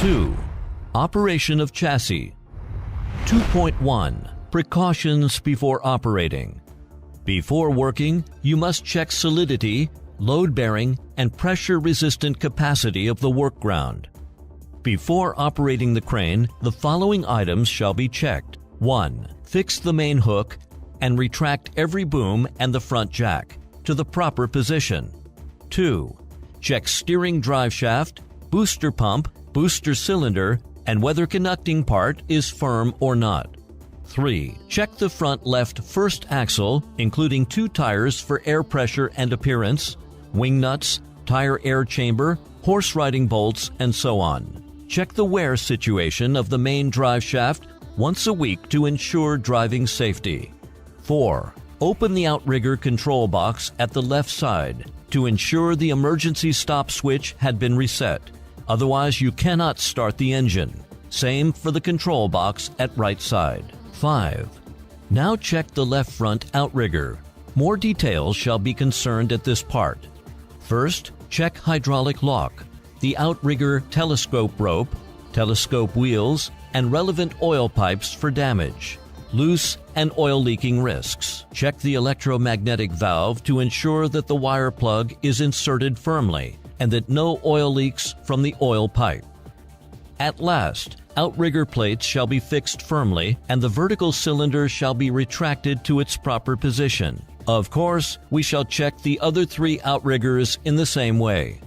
2. Operation of chassis. 2.1. Precautions before operating. Before working, you must check solidity, load-bearing, and pressure-resistant capacity of the work ground. Before operating the crane, the following items shall be checked. 1. Fix the main hook and retract every boom and the front jack to the proper position. 2. Check steering drive shaft, booster pump, booster cylinder, and whether connecting part is firm or not. 3. Check the front left first axle, including 2 tires for air pressure and appearance, wing nuts, tire air chamber, horse riding bolts, and so on. Check the wear situation of the main drive shaft once a week to ensure driving safety. 4. Open the outrigger control box at the left side to ensure the emergency stop switch had been reset. Otherwise, you cannot start the engine. Same for the control box at right side. 5. Now check the left front outrigger. More details shall be concerned at this part. First, check hydraulic lock, the outrigger telescope rope, telescope wheels, and relevant oil pipes for damage, loose and oil leaking risks. Check the electromagnetic valve to ensure that the wire plug is inserted firmly and that no oil leaks from the oil pipe. At last, outrigger plates shall be fixed firmly and the vertical cylinder shall be retracted to its proper position. Of course, we shall check the other 3 outriggers in the same way.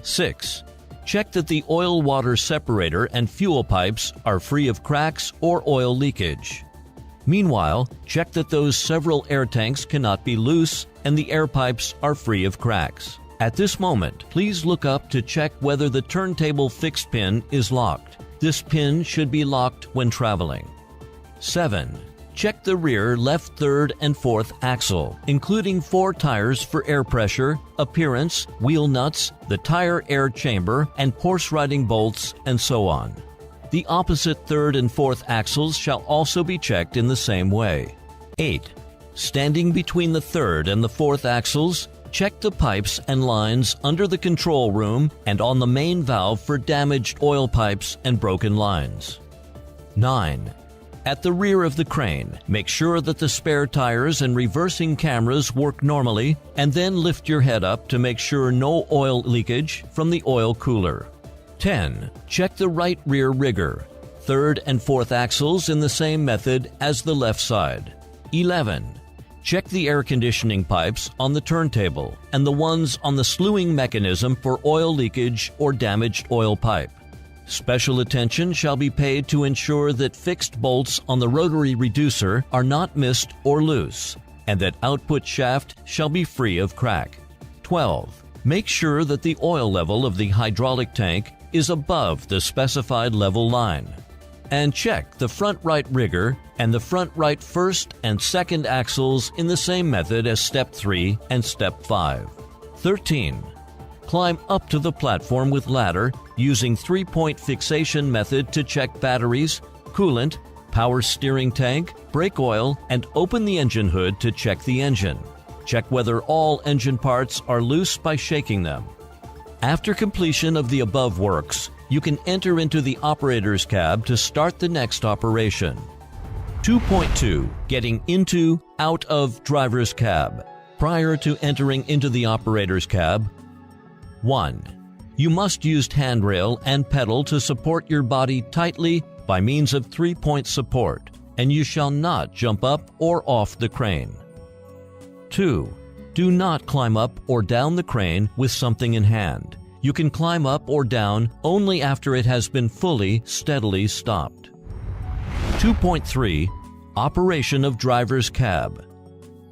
6. Check that the oil-water separator and fuel pipes are free of cracks or oil leakage. Meanwhile, check that those several air tanks cannot be loose and the air pipes are free of cracks. At this moment, please look up to check whether the turntable fixed pin is locked. This pin should be locked when traveling. 7. Check the rear left third and fourth axle, including 4 tires for air pressure, appearance, wheel nuts, the tire air chamber, and horse riding bolts, and so on. The opposite third and fourth axles shall also be checked in the same way. 8. Standing between the third and the fourth axles, check the pipes and lines under the control room and on the main valve for damaged oil pipes and broken lines. 9. At the rear of the crane, make sure that the spare tires and reversing cameras work normally, and then lift your head up to make sure no oil leakage from the oil cooler. 10. Check the right rear rigger, third and fourth axles in the same method as the left side. 11. Check the air conditioning pipes on the turntable and the ones on the slewing mechanism for oil leakage or damaged oil pipe. Special attention shall be paid to ensure that fixed bolts on the rotary reducer are not missed or loose, and that output shaft shall be free of crack. 12. Make sure that the oil level of the hydraulic tank is above the specified level line. And check the front right rigger and the front right first and second axles in the same method as Step 3 and Step 5. 13. Climb up to the platform with ladder using 3-point fixation method to check batteries, coolant, power steering tank, brake oil, and open the engine hood to check the engine. Check whether all engine parts are loose by shaking them. After completion of the above works, you can enter into the operator's cab to start the next operation. 2.2. Getting into, out of driver's cab. Prior to entering into the operator's cab, 1. You must use handrail and pedal to support your body tightly by means of 3-point support, and you shall not jump up or off the crane. 2. Do not climb up or down the crane with something in hand. You can climb up or down only after it has been fully, steadily stopped. 2.3. Operation of driver's cab.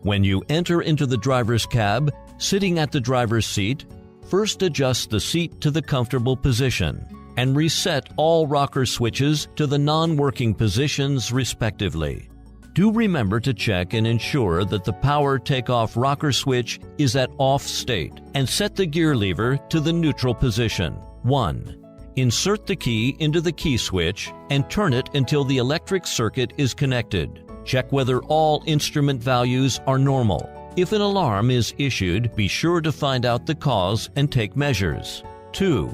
When you enter into the driver's cab, sitting at the driver's seat, first adjust the seat to the comfortable position and reset all rocker switches to the non-working positions respectively. Do remember to check and ensure that the power takeoff rocker switch is at off state and set the gear lever to the neutral position. 1. Insert the key into the key switch and turn it until the electric circuit is connected. Check whether all instrument values are normal. If an alarm is issued, be sure to find out the cause and take measures. 2.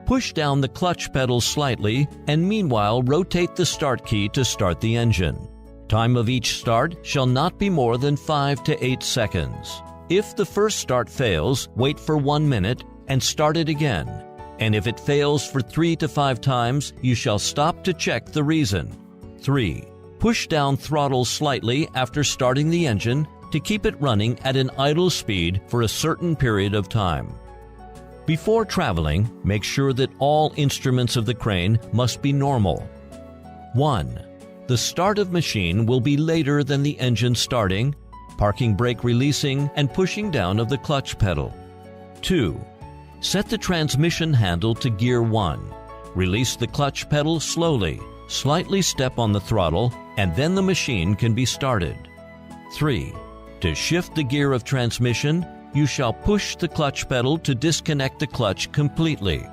Push down the clutch pedal slightly and meanwhile rotate the start key to start the engine. Time of each start shall not be more than 5 to 8 seconds. If the first start fails, wait for 1 minute and start it again. And if it fails for 3 to 5 times, you shall stop to check the reason. 3. Push down throttle slightly after starting the engine to keep it running at an idle speed for a certain period of time. Before traveling, make sure that all instruments of the crane must be normal. 1. The start of machine will be later than the engine starting, parking brake releasing, and pushing down of the clutch pedal. 2. Set the transmission handle to gear 1. Release the clutch pedal slowly, slightly step on the throttle, and then the machine can be started. 3. To shift the gear of transmission, you shall push the clutch pedal to disconnect the clutch completely.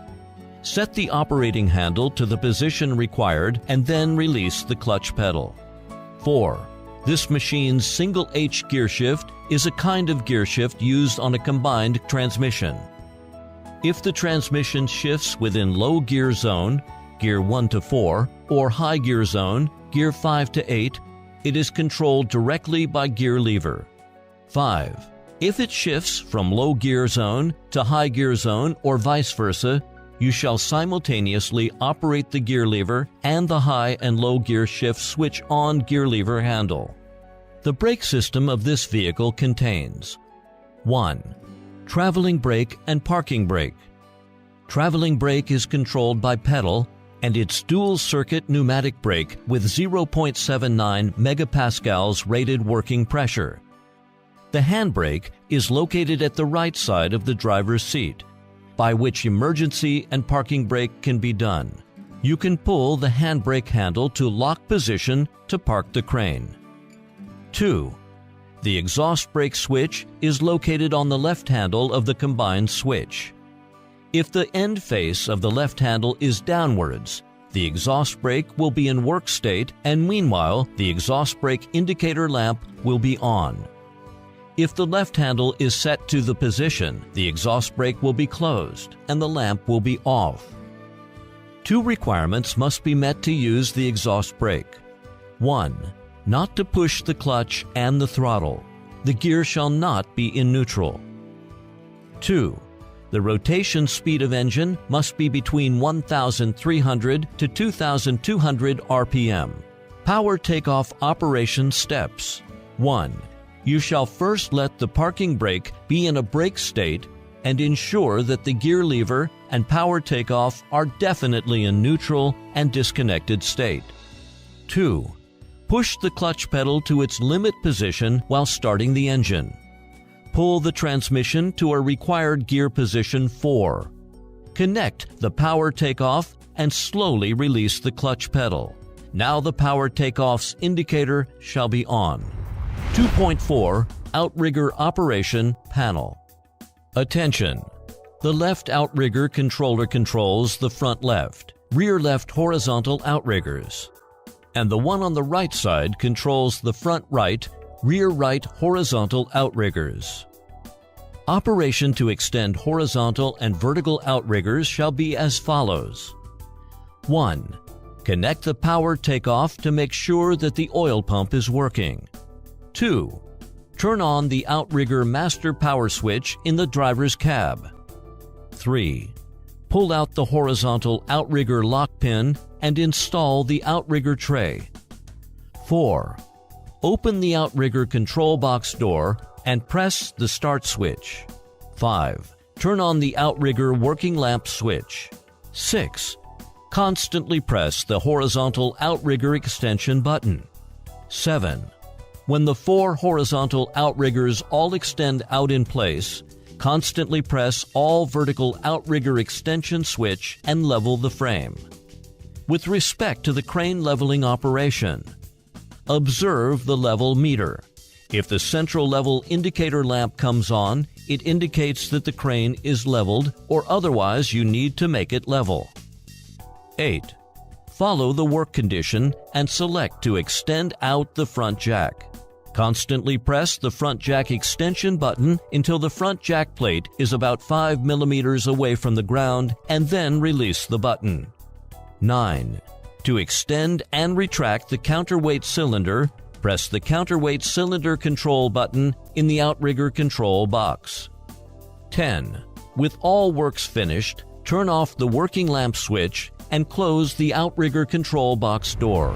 Set the operating handle to the position required and then release the clutch pedal. 4. This machine's single H gear shift is a kind of gear shift used on a combined transmission. If the transmission shifts within low gear zone, gear 1 to 4, or high gear zone, gear 5 to 8, it is controlled directly by gear lever. 5. If it shifts from low gear zone to high gear zone or vice versa, you shall simultaneously operate the gear lever and the high and low gear shift switch on gear lever handle. The brake system of this vehicle contains 1. Traveling brake and parking brake. Traveling brake is controlled by pedal and its dual-circuit pneumatic brake with 0.79 megapascals rated working pressure. The handbrake is located at the right side of the driver's seat, by which emergency and parking brake can be done. You can pull the handbrake handle to lock position to park the crane. 2. The exhaust brake switch is located on the left handle of the combined switch. If the end face of the left handle is downwards, the exhaust brake will be in work state, and meanwhile the exhaust brake indicator lamp will be on. If the left handle is set to the position, the exhaust brake will be closed and the lamp will be off. 2 requirements must be met to use the exhaust brake. 1. Not to push the clutch and the throttle. The gear shall not be in neutral. 2. The rotation speed of engine must be between 1,300 to 2,200 RPM. Power takeoff operation steps. 1. You shall first let the parking brake be in a brake state and ensure that the gear lever and power takeoff are definitely in neutral and disconnected state. 2. Push the clutch pedal to its limit position while starting the engine. Pull the transmission to a required gear position 4. Connect the power takeoff and slowly release the clutch pedal. Now the power takeoff's indicator shall be on. 2.4 Outrigger Operation Panel. Attention! The left outrigger controller controls the front left, rear left horizontal outriggers, and the one on the right side controls the front right, rear right horizontal outriggers. Operation to extend horizontal and vertical outriggers shall be as follows. 1. Connect the power takeoff to make sure that the oil pump is working. 2. Turn on the outrigger master power switch in the driver's cab. 3. Pull out the horizontal outrigger lock pin and install the outrigger tray. 4. Open the outrigger control box door and press the start switch. 5. Turn on the outrigger working lamp switch. 6. Constantly press the horizontal outrigger extension button. 7. When the 4 horizontal outriggers all extend out in place, constantly press all vertical outrigger extension switch and level the frame. With respect to the crane leveling operation, observe the level meter. If the central level indicator lamp comes on, it indicates that the crane is leveled, or otherwise you need to make it level. 8. Follow the work condition and select to extend out the front jack. Constantly press the front jack extension button until the front jack plate is about 5 millimeters away from the ground and then release the button. 9. To extend and retract the counterweight cylinder, press the counterweight cylinder control button in the outrigger control box. 10. With all works finished, turn off the working lamp switch and close the outrigger control box door.